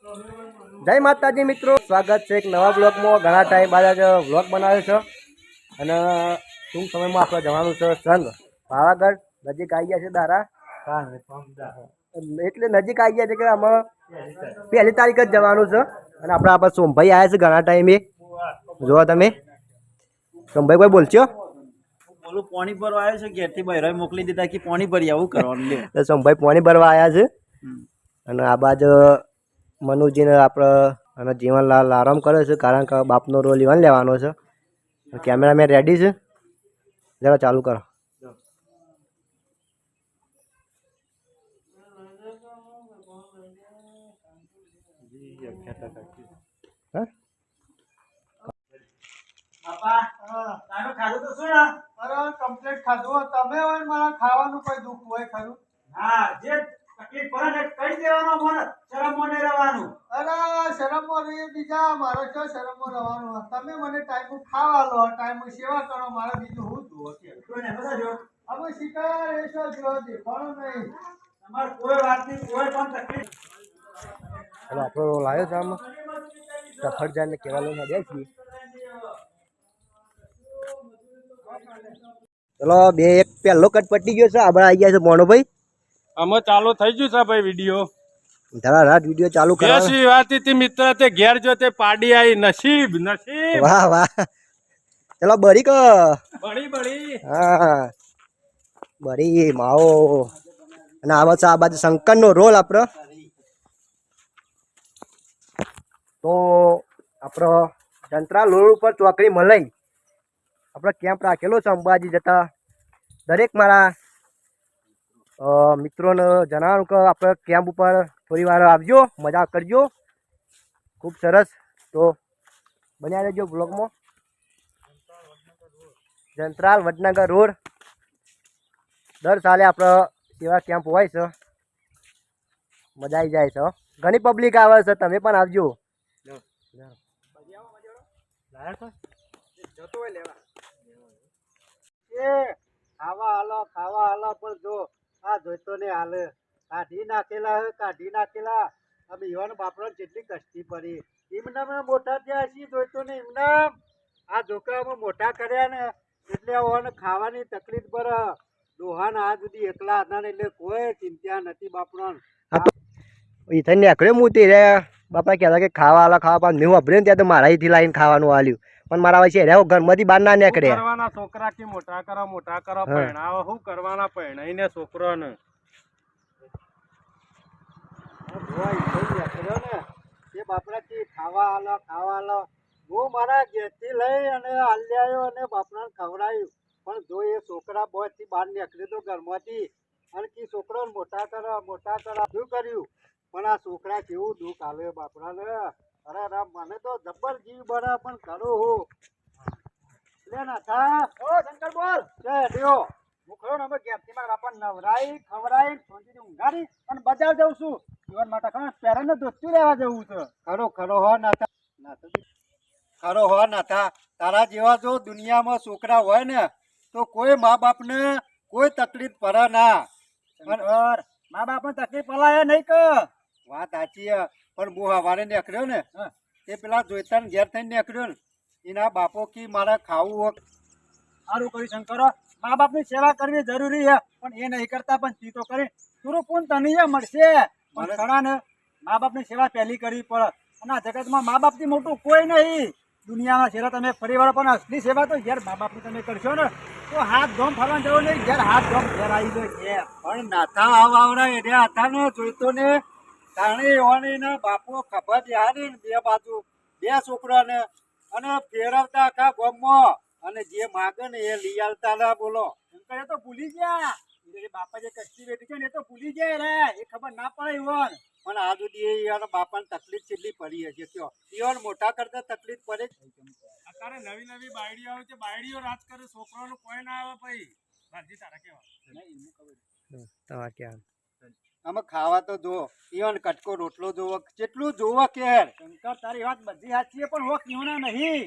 જય માતાજી મિત્રો, સ્વાગત છે એક નવા બ્લોગમાં। ઘણા ટાઈમ બાદ આજે બ્લોગ બનાવ્યો છે અને ટૂંક સમયમાં આપણે જવાનું છે સંઘ પાવાગઢ। નજીક આવી ગયા છે દારા, એટલે નજીક આવી ગયા છે કે આમાં 1 તારીખ જ જવાનું છે। અને આપણે સોમભાઈ આવ્યા છે ઘણા ટાઈમે, જોવા તમે સોમભાઈ કોઈ બોલશો? બોલું પાણી ભરવા આવ્યો છે, ઘેરથી બહેરાઈ મોકલી દીધા કે પાણી ભરી આવું કરવાનું લે। સોમભાઈ પાણી ભરવા આવ્યા છે અને આ બાજુ મનુજીને આપણે અને જીવનલાલ આરામ કરે છે, કારણ કે બાપનો રોલ ઇવન લેવાનો છે। કેમેરામેન રેડી છે, જરા ચાલુ કરો। કમ્પ્લીટ ખાધું તમે હોય મારા ખાવાનું કોઈ દુઃખ હોય ખરું? હા, જે તકલીફ પડે ને કહી દેવાનો, મને શરમમાં નહીં રહેવાનું। અરે શરમમાં રહી બીજા, મારે શું શરમમાં રહેવાનું? તમે મને ટાઈમ ખાવા લો, ટાઈમ સેવા કરો, મારે બીજું હું જુઓ કે અમે શિકાર એ શું જોવો દેખાણું નહીં। તમારે કોઈ વાતની કોઈ પણ તકલીફ ચલો આપણો રોલ આવ્યો છે, આમાં સફરજન કેવા લઈને આવ્યા છીએ। ચલો બે એક પહેલો કટ પટી ગયો છે, આપણે આવી ગયા છે મોણોભાઈ। અમે ચાલુ થઈ ગયું છે ભાઈ વિડીયો, ધરા રાત વિડીયો ચાલુ કરો। કેસી વાત હતી મિત્ર, તે ઘેર જો તે પાડી આવી, નસીબ નસીબ। વાહ વાહ, ચલો બરી કો બળી બળી હા બરી માવો અને આ બાજુ શંકરનો રોલ આપણો। તો આપણો જંત્રા રોડ ઉપર ચોકડી મલાઈ આપણે કેમ્પ રાખેલો છે અંબાજી જતા। દરેક મારા મિત્રોને જણાવું કે આપણે કેમ્પ ઉપર થોડી વાર આવજો, મજા કરજો, ખૂબ સરસ। તો બન્યા રહેજો બ્લોગમાં। જંત્રાલ વડનગર રોડ દર સાલે આપણે સેવા કેમ્પ હોય છે, મજા આવી જાય છે, ઘણી પબ્લિક આવે છે, તમે પણ આવજો। ખાવા હાલો પણ જો આ જોઈતો ને હાલે કાઢી નાખેલા અમે ઈવન બાપરો જેટલી કષ્ટી પડી એમના મોટા થયા છીએ, જોઈતો ને એમના આ છોકરામાં મોટા કર્યા ને એટલે ઓને ખાવાની તકલીફ પર ડોહાને આ સુધી એકલા હતા ને એટલે કોઈ ચિંતા નથી બાપરો। ઈથન નીકળ્યો હું તે બાપા કહેતા કે ખાવા આલા ખાવા પાસ મેં વાપર્યું ને ત્યાં તો મારા અહીંથી લાવીને ખાવાનું આલ્યું, પણ મારા વચ્ચે રહ્યા ઘરમાંથી બહાર ના નીકળ્યા। કરવાના છોકરા કે મોટા કરો પરણાવો, શું કરવાના પરણાઈને છોકરોને એ બાપરાથી ખાવા આલો હું મારા ઘેરથી લઈ અને હાલ્યાયો અને બાપરાને ખવડાવ્યું, પણ જો એ છોકરા બોયથી બહાર નીકળ્યો તો ઘરમાંથી અને કે છોકરો મોટા કરો શું કર્યું? પણ આ છોકરા કેવું દુઃખ આલે બાપરાને। અરે રામ, મને તો જબર જીવ બને પણ કરું હું લે ના થા ઓ શંકર બોલ લે દેવો મુખરો ને અમે ઘેરથી મારા બાપા નવરાઈ ખવરાઈ શાંતિથી ઊંઘાડી અને બજાર જઉં છું જીવન માટે પેરેને દોસ્તી લેવા જવું છે। ખરો હો નાથા તારા જેવા જો દુનિયામાં છોકરા હોય ને તો કોઈ મા બાપને કોઈ તકલીફ પડે ના। મા બાપને તકલીફ પલાય નહીં કે વાત સાચી, પણ હું હવારે નીકળ્યો ને તે પેલા જોઈતા ઘેર થઈને નીકળ્યો ને એના બાપો કી મારે ખાવું હોય। સારું કર્યું શંકર, મા બાપની સેવા કરવી જરૂરી છે, પણ એ નહીં કરતા પણ તી તો કરી તું પૂન તને મળશે, પણ ખરા ને મા બાપની સેવા પહેલી કરવી પડે। અને આ જગતમાં મા બાપથી મોટું કોઈ નહીં દુનિયામાં છે। તમે ફરી વાર પણ અસલી સેવા તો ઘેર મા બાપની તમે કરશો ને તો હાથ ધોમ ફરવા જવું નહીં, ઘેર હાથ ધોમ ઘેર આવી જાય છે। પણ નાથા આવડા એરિયા હતા ને જોઈતો ને તાણે એવાની ને બાપો ખભા દેહાડી ને બે બાજુ બે છોકરાને અને ફેરવતા આખા ગામમાં અને જે માગે ને એ લઈ આવતા ના બોલો શંકર એ તો ભૂલી ગયા એ બાપા જે કચ્છી બેઠી છે ને એ તો ભૂલી જાય રે, એ ખબર ના પડે ઈવન, પણ આ સુધી એ બાપાને તકલીફ કેટલી પડી હશે કયો ઈવન મોટા કરતા તકલીફ પડે। અત્યારે નવી નવી બાયડીઓ આવે છે, બાયડીઓ રાજ કરે, છોકરાનું કોઈ ના આવે ભાઈ રાજી તારા કેવા તમારે ક્યાં અમે ખાવા તો જો ઈવન કટકો રોટલો જોવો જેટલું જોવો કે શંકર તારી વાત બધી સાચી પણ હો કીવના નહીં।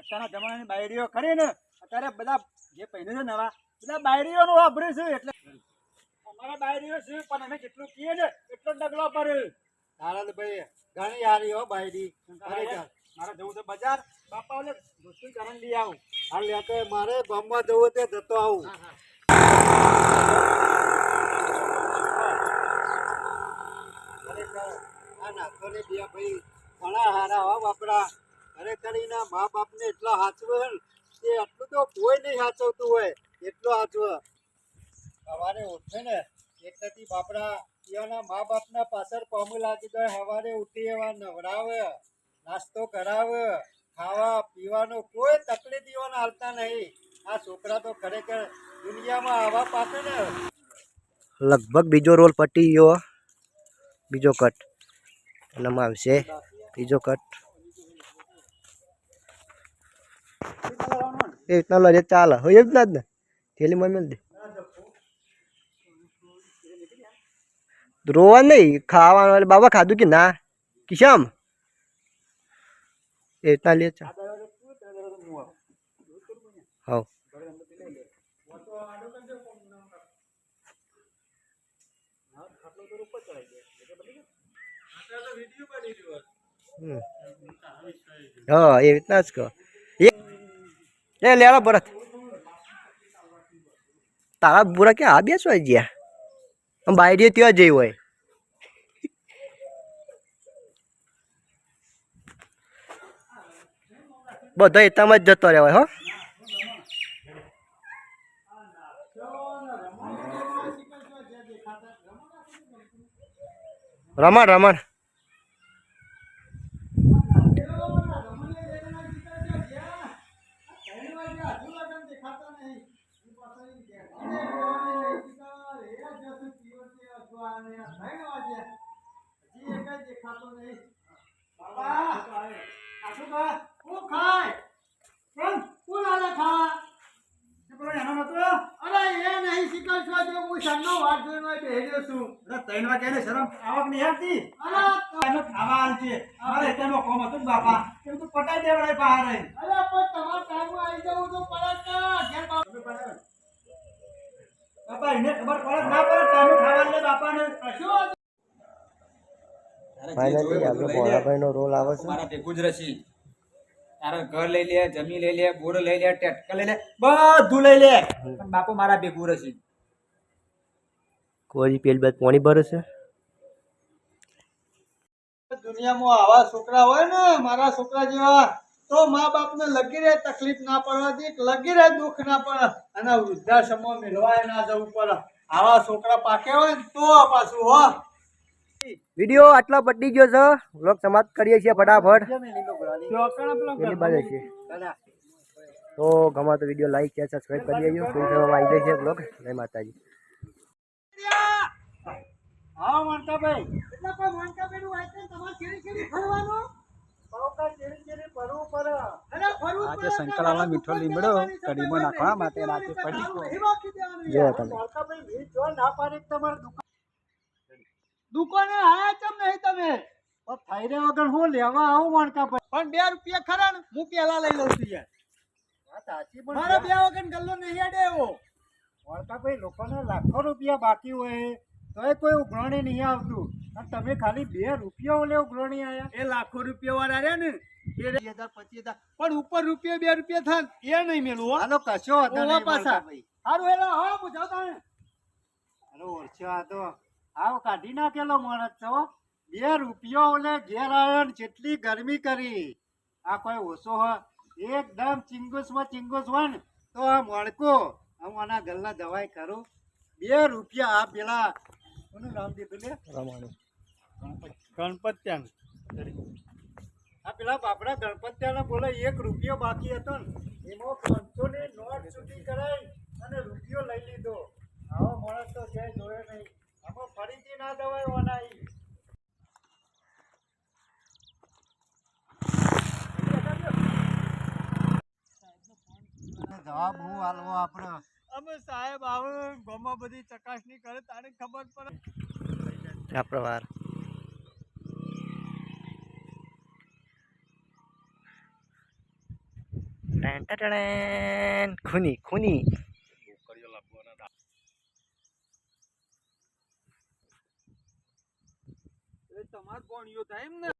અત્યારના જમાનાની બાયડીઓ ખરી ને અત્યારે બધા જે પહેરે છે નવા બધા બાયડીઓનું વાપરે છે, એટલે અમારા બાયડીઓ છે પણ અમે જેટલું કીએ ને એટલો ડગલો પર નારદભાઈ ઘણી હારી હો બાયડી ખરેખર. મારે જવું છે બજાર બાપા ઓલે દોસ્તી કરીને લઈ આવું. હાલ લે કે મારે ગામમાં જવું તે જતો આવું. ખરેખર આ નાથોને બે ભાઈ ઘણા હારા હો બાપડા. ખરેખર એના મા બાપને એટલા હાચવે ને કે એટલું તો કોઈ નહીં હાચવતું હોય એટલો હાચવે. સવારે ઉઠે ને એકથી બાપડા એના મા બાપના પાછળ પામું લાગી જાય. સવારે ઉઠી એવા નવડાવે, નાસ્તો કરાવે, ખાવા પીવાનો કોઈ તકલીફ એવાને હાલતા નહીં. આ છોકરા તો ખરેખર દુનિયામાં આવા પાકે ને. લગભગ બીજો રોલ પટી ગયો, બીજો કટ એનામાં આવશે ત્રીજો કટ. એ રીતના લો ચાલે હોય એમ જ ને થેલીમાં મેળ દે. રોવા નહીં, ખાવાનું બાબા ખાધું કે ના કિશામ એ રીતના લે ચા. હા હા એ રીતના જ કહો. એ લેવા ભરત તારા બુરા ક્યાં આ બેસવા ગયા બાયડી ત્યાં જઈ હોય. બધા એતામાં જ જતો રહેવાય હો. રમણ રમણ ફાઇનલી આપણે ભોળાભાઈનો રોલ આવે છે. મારા ભેગું જ રસી તારા ઘર લઈ લે, જમી લઈ લે, બોર લઈ લે, ટેટકા લઈ લે, બધું લઈ લે, પણ બાપુ મારા ભેગું રસી. કોઈ પેલી બાદ પાણી ભરે છે. દુનિયામાં આવા છોકરા હોય ને મારા છોકરા જેવા તો મા બાપને લગી રહે તકલીફ ના પડવાથી, લગી રહે દુઃખ ના પડે અને વૃદ્ધાશ્રમમાં મેળવાય ના જવું પડે. આવા છોકરા પાકે હોય ને તો પાછું હો. વિડીયો આટલો પટી ગયો છે. વ્લોગ સમાપ્ત કરીએ છીએ ફટાફટ. પેલી બાજુ છે તો ગમે તો વિડીયો લાઈક શેર સબસ્ક્રાઈબ કરી દેજો. ફૂલ થવામાં આવી જાય છે વ્લોગ. જય માતાજી. હા મોનકાભાઈ એટલે કોઈ મોનકાભાઈ નું વાંચન તમારે કેરી કેરી ફરવાનું પાવકા કેરી કેરી ફરવું પડે. અરે ફરવું પડે. આજે શંકરવાળા મીઠો લીમડો કઢીમાં નાખવા માટે રાતે પડી જો તમે મોનકાભાઈ ભીડ જો ના પાડે તમારે દુકાને આયા કેમ નહીં તમે? પણ થઈ રહ્યા વગર હું લેવા આવું મોનકાભાઈ? પણ 2 રૂપિયા ખરા ને હું પેલા લઈ લઉં છું યાર. વાત સાચી પણ મારા 2 વગર ગલ્લો નહીં આડે એવો. મોનકાભાઈ લોકોને લાખો રૂપિયા બાકી હોય તોય કોઈ ઉઘરાણી નહીં આવતું અને તમે ખાલી 2 રૂપિયા ઓલે ઉઘરાણી આયા. એ લાખો રૂપિયા વાળા રહ્યા ને 20,000 25,000 પણ ઉપર રૂપિયા 2 રૂપિયા થાય એ નહીં મેલું. હાલો કશો હતો નહીં મોનકાભાઈ. સારું હેલો હા પૂછાતા ને. અરે ઓછો આ તો આવ કાઢી નાખેલો માણસ છો. 2 રૂપિયા ઓલે ઘેર આવ્યો ને જેટલી ગરમી કરી. આ કોઈ ઓછો હોય એકદમ ચિંગુસ હોય ને તો આ મળકો હું આના ગલ્લા દવાઈ કરું. 2 રૂપિયા આ પેલા કોનું નામ દીધું લે રમાણું ગણપત્યાન. આ પેલા બાપડા ગણપત્યાને બોલે 1 રૂપિયો બાકી હતો ને એમાં 500 ની નોટ છૂટી કરાઈ અને રૂપિયો લઈ લીધો. આવો માણસ તો ક્યાંય જોયો નહીં. આમાં ફરીથી ના દવાઈ ઓનાઈ. જવાબ હું આલવો આપણે? અમે સાહેબ આવે ગામમાં બધી ચકાસણી કરે તારે ખબર પડે. આપણો વાર ખૂની ખૂની તમારે ભાણિયો થાય એમ ને